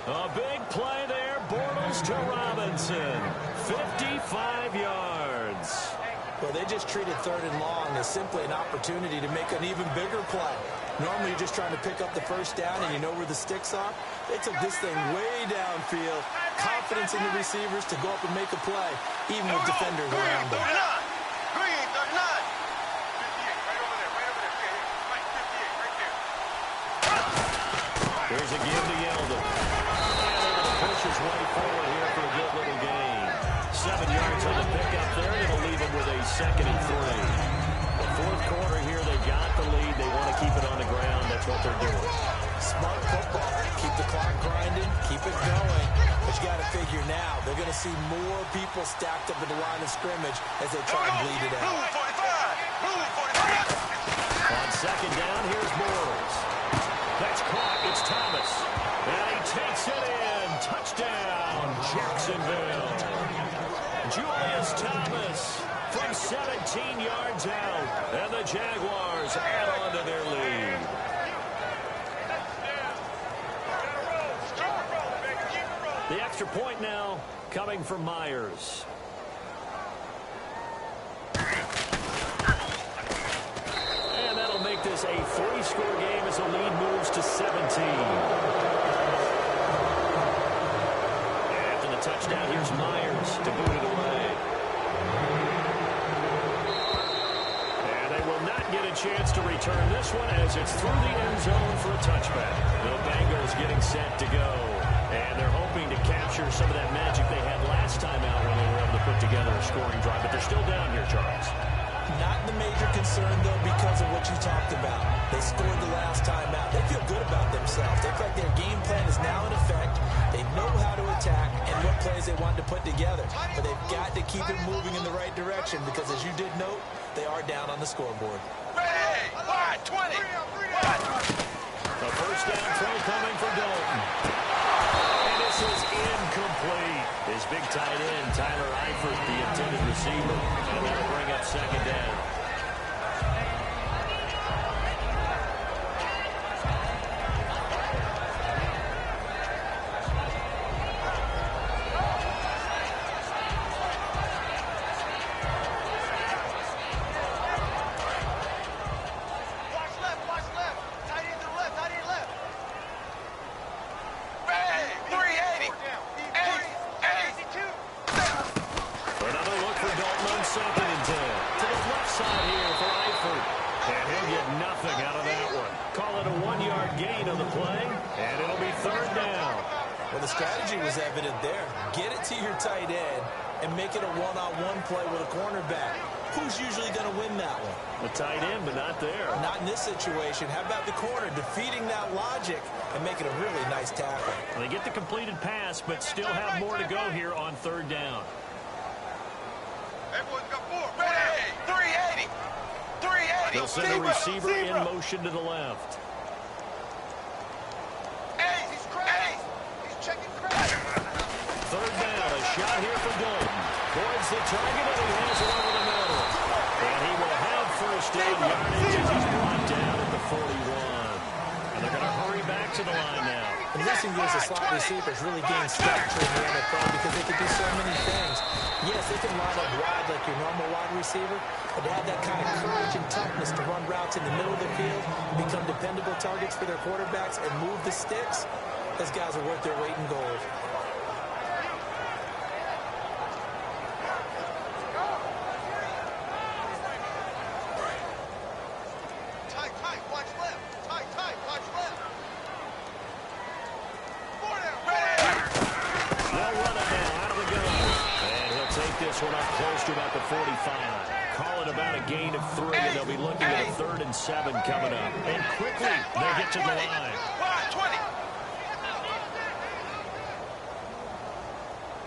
B: A big play there, Bortles to Robinson. 55 yards.
C: Well, they just treated 3rd and long as simply an opportunity to make an even bigger play. Normally, you're just trying to pick up the first down and you know where the sticks are. They took this thing way downfield. Confidence in the receivers to go up and make a play, even with defenders around them.
D: Green, 39. 58, right over there, right over there. Right, 58, right there.
B: There's a give to Yeldon. Push his way forward here for a good little gain. 7 yards on the pickup there. It'll leave him with a 2nd and 3. The 4th quarter here, they got the lead. They want to keep it on the ground. That's what they're doing.
C: Smart football. Keep the clock grinding. Keep it going. But you got to figure now, they're going to see more people stacked up at the line of scrimmage as they try and bleed it out.
D: Blue 45. Blue 45.
B: On 2nd down, here's Morris. That's caught. It's Thomas. And he takes it in. Touchdown, Jacksonville. Julius Thomas from 17 yards out. And the Jaguars add on to their lead. The extra point now coming from Myers. And that'll make this a 3-score game as the lead moves to 17. After the touchdown, here's Myers to boot it away. And they will not get a chance to return this one as it's through the end zone for a touchback. The Bengals getting set to go. And they're hoping to capture some of that magic they had last time out when they were able to put together a scoring drive. But they're still down here, Charles.
C: Not the major concern, though, because of what you talked about. They scored the last time out. They feel good about themselves. They feel like their game plan is now in effect. They know how to attack and what plays they want to put together. But they've got to keep it moving in the right direction because, as you did note, they are down on the scoreboard.
D: Ready! Wide, 20!
B: A first down throw coming for Dalton. And this is incomplete. His big tight end, Tyler Eifert, the intended receiver. And that'll bring up second down.
C: The strategy was evident there. Get it to your tight end and make it a one-on-one play with a cornerback. Who's usually going to win that one?
B: The tight end, but not there.
C: Not in this situation. How about the corner defeating that logic and making a really nice tackle?
B: Well, they get the completed pass, but still have more to go here on third down.
D: Everyone's got 4. Ready! 380! 380!
B: They'll send a receiver in motion to the left. Third down, a shot here for Dalton. Towards the target, and he has it over the middle. And he will have first down yardage as he's brought down at the 41. And they're going to hurry back to the line now.
C: In recent years, the slot receivers really gained stature in the NFL because they could do so many things. Yes, they can line up wide like your normal wide receiver, but they have that kind of courage and toughness to run routes in the middle of the field, become dependable targets for their quarterbacks, and move the sticks. Those guys are worth their weight in gold.
B: This one up close to about the 45. Call it about a gain of 3, and they'll be looking at a 3rd and 7 coming up. And quickly, they get to the line.
D: 20.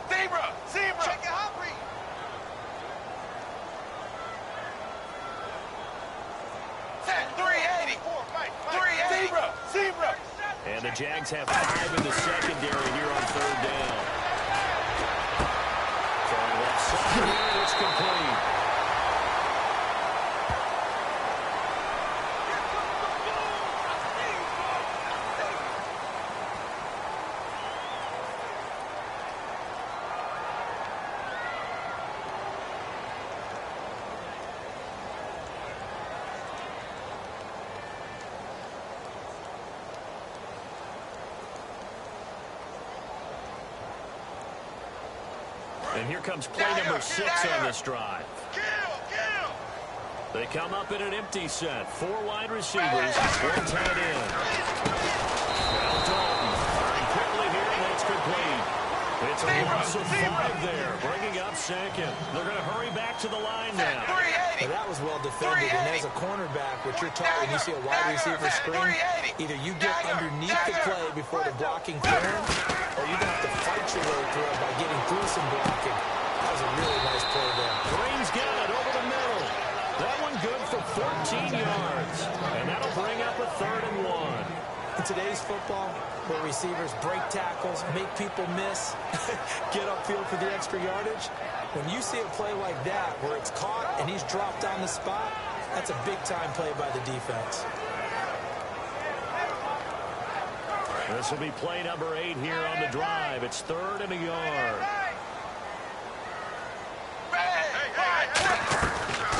D: Zebra. Check it out, Reed. 380. 380. Zebra.
B: And the Jags have 5 in the secondary here on third down. It's complete. And here comes play number 6 on this drive. They come up in an empty set. 4 wide receivers, 1 tight end. Now Dalton, quickly here, and it's complete. It's a loss of 5 there, bringing up second. They're going to hurry back to the line now.
C: Well, that was well defended, and as a cornerback, what you're taught when you see a wide receiver screen, either you get underneath the play before the blocking clearance, or you're going to have to fight your way through it by getting through some blocking. That was a really nice play there.
B: Green's got it over the middle. That one good for 14 yards, and that'll bring up a 3rd and 1.
C: In today's football, where receivers break tackles, make people miss, get upfield for the extra yardage, when you see a play like that where it's caught and he's dropped on the spot, that's a big-time play by the defense.
B: This will be play number 8 here on the drive. It's 3rd and a yard.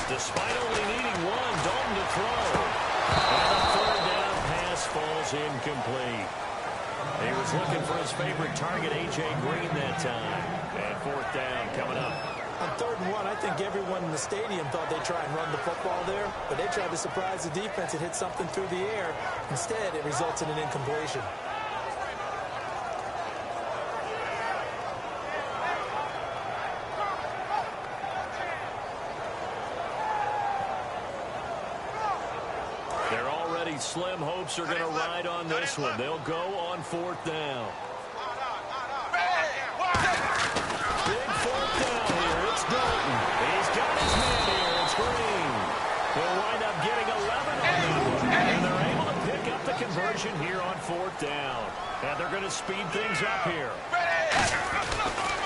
B: Despite only needing 1, Dalton to throw. And the 3rd down pass falls incomplete. He was looking for his favorite target, A.J. Green, that time. And 4th down coming up.
C: On 3rd and 1, I think everyone in the stadium thought they'd try and run the football there, but they tried to surprise the defense and hit something through the air. Instead, it results in an incompletion.
B: the slim hopes are going to ride on this one. They'll go on 4th down. Big 4th down here. It's Dalton. He's got his man here. It's Green. He'll wind up getting 11 on that one. And they're able to pick up the conversion here on 4th down. And they're going to speed things up here.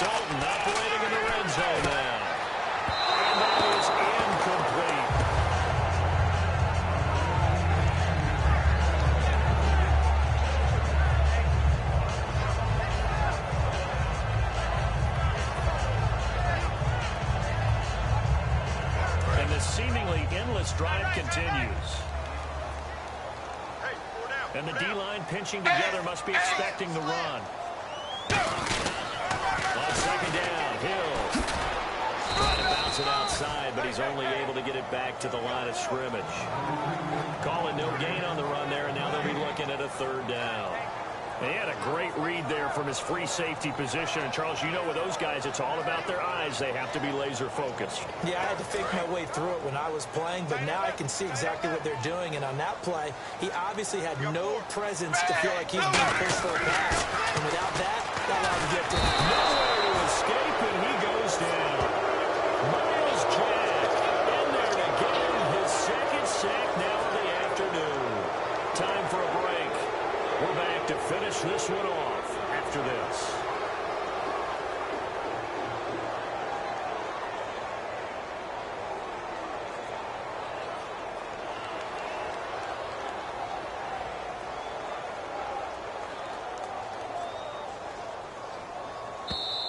B: Dalton operating in the red zone now. And that is incomplete. And the seemingly endless drive continues. And the D-line pinching together must be expecting the run. On 2nd down, Hill. Trying to bounce it outside, but he's only able to get it back to the line of scrimmage. Calling no gain on the run there, and now they'll be looking at a 3rd down. He had a great read there from his free safety position. And, Charles, you know with those guys, it's all about their eyes. They have to be laser focused.
C: Yeah, I had to fake my way through it when I was playing, but now I can see exactly what they're doing. And on that play, he obviously had no presence to feel like he's being pushed for a pass. And without that allowed to get to him.
B: Nowhere to escape, and he goes down. Miles Jack in there to get him his 2nd sack now of the afternoon. Time for a break. We're back to finish this one off after this.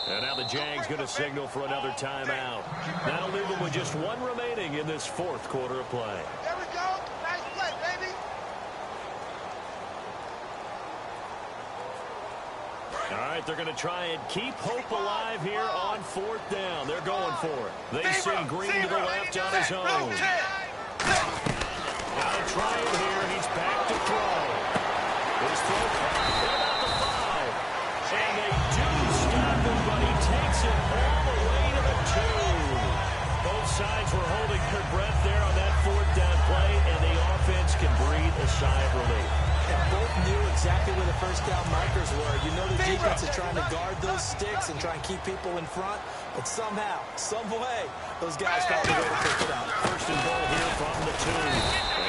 B: And now the Jags going to signal for another timeout. That'll leave them with just one remaining in this 4th quarter of play.
D: There we go. Nice play, baby.
B: All right, they're going to try and keep hope alive here on 4th down. They're going for it. They send Green to the left on his own. Now try it here. He's back to throw. His throw about the 5. And they do stop him, but he takes it all the way to the 2. Both sides were holding their breath there on that 4th down play, and the offense can breathe a sigh of relief.
C: And both knew exactly where the 1st down markers were. You know the defense is trying to guard those sticks and try and keep people in front. But somehow, some way, those guys found a way to pick it up.
B: 1st and goal here from the 2.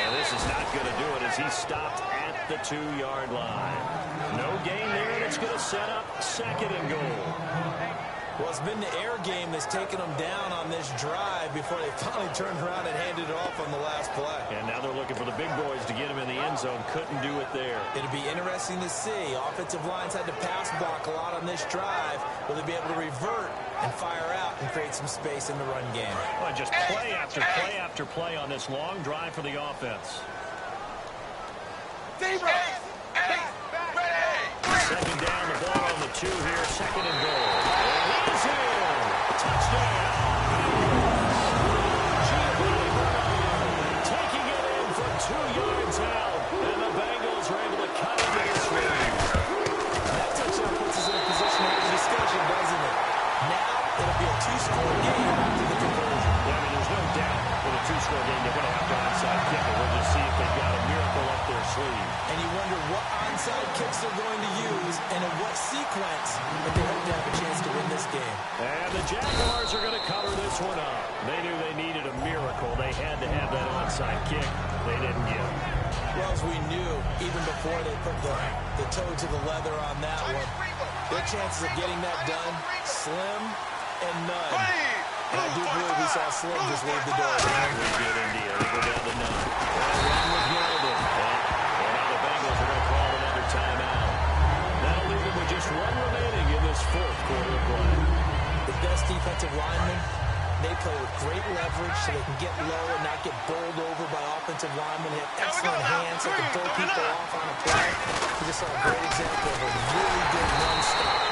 B: And this is not going to do it as he stopped at the 2-yard line. No gain there, and it's going to set up 2nd and goal.
C: Well, it's been the air game that's taken them down on this drive before they finally turned around and handed it off on the last play.
B: And now they're looking for the big boys to get him in the end zone. Couldn't do it there.
C: It'll be interesting to see. Offensive lines had to pass block a lot on this drive. Will they be able to revert and fire out and create some space in the run game?
B: Well, just play after play after play on this long drive for the offense. 2nd down, the ball on the 2 here. 2nd and goal. He's in. Touchdown. Taking it in from 2 yards out. And the Bengals are able to cut into this lead.
C: That touchdown puts us in a position to have a discussion, doesn't it? Now it'll be a 2-score game after the conversion.
B: Yeah, I mean, there's no doubt with a 2-score game they're going to have to onside kick it. We'll just see if they've got a miracle up their sleeve.
C: And you wonder what onside kicks they're going to use and in what sequence that they hope to have a chance to win this game.
B: And the Jaguars are going to cover this one up. They knew they needed a miracle. They had to have that onside kick. They didn't get it.
C: Well, as we knew, even before they put the toe to the leather on that one, their chances of getting that done, slim and none. And I do believe we saw Slim just leave the door.
B: We did indeed. I think we're down to none. And with Yeldon. And now the Bengals are going to call another timeout. That'll leave them with just one remaining in this 4th quarter of play.
C: The best defensive linemen, they play with great leverage so they can get low and not get bowled over by offensive linemen. They have excellent hands so they can throw people off on a play. We just saw a great example of a really good run stop.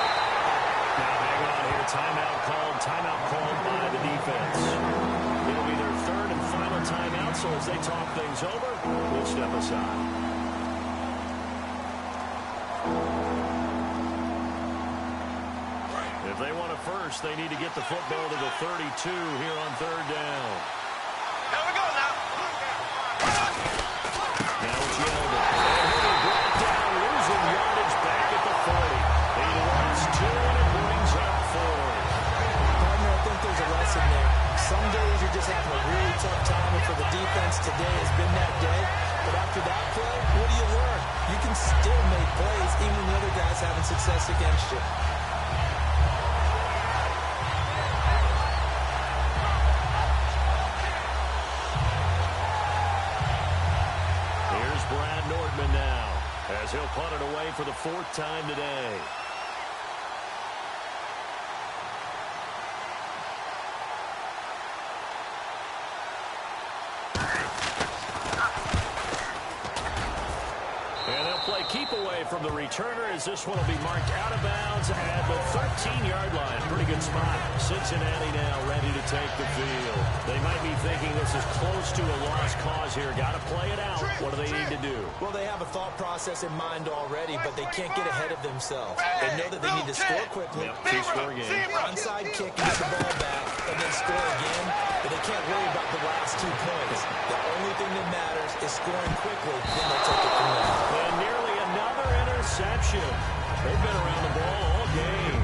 B: Now hang on here. Timeout called by the defense. It'll be their 3rd and final timeout, so as they talk things over, we'll step aside. If they want a first, they need to get the football to the 32 here on 3rd down.
D: There we go now.
B: Now it's Yeldon.
C: success against you.
B: Here's Brad Nordman now, as he'll punt it away for the 4th time today. Keep away from the returner as this one will be marked out of bounds at the 13-yard line. Pretty good spot. Cincinnati now ready to take the field. They might be thinking this is close to a lost cause here. Got to play it out. What do they need to do?
C: Well, they have a thought process in mind already, but they can't get ahead of themselves. They know that they need to score quickly.
B: Yep, 2-score game.
C: Onside kick, get the ball back, and then score again. But they can't worry about the last 2 points. The only thing that matters is scoring quickly. Then they'll take it from there.
B: And nearly another interception. They've been around the ball all game.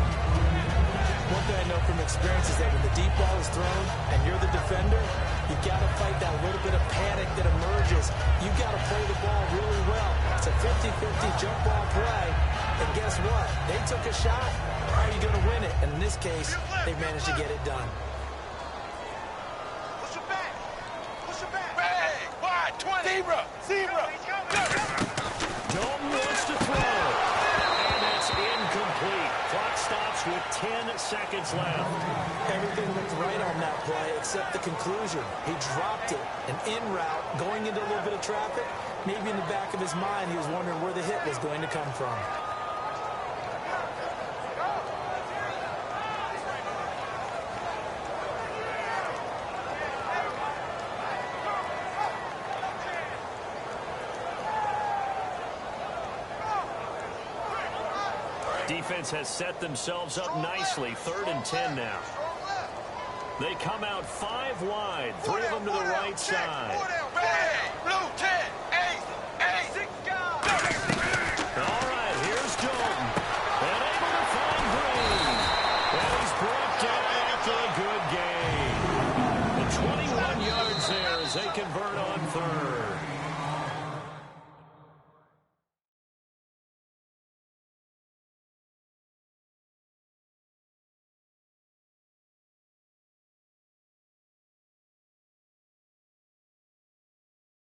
C: One thing I know from experience is that when the deep ball is thrown and you're the defender, you've got to fight that little bit of panic that emerges. You've got to play the ball really well. It's a 50-50 jump ball play. And guess what? They took a shot. How are you going to win it? And in this case, they managed to get it done.
D: Push it back. Push it back. Bang. Wide. 20. Zebra. Zebra.
B: Dalton wants to throw. And it's incomplete. Clock stops with 10 seconds left.
C: Everything looked right on that play except the conclusion. He dropped it. An in route, going into a little bit of traffic. Maybe in the back of his mind, he was wondering where the hit was going to come from.
B: Defense has set themselves up nicely. 3rd and 10 now. They come out 5 wide. 3 of them to the right side.
D: Blue 10. 8. 6 guys.
B: All right, here's Dalton. And able to find Green. And he's brought down after a good game. And 21 yards there as they convert on 3rd.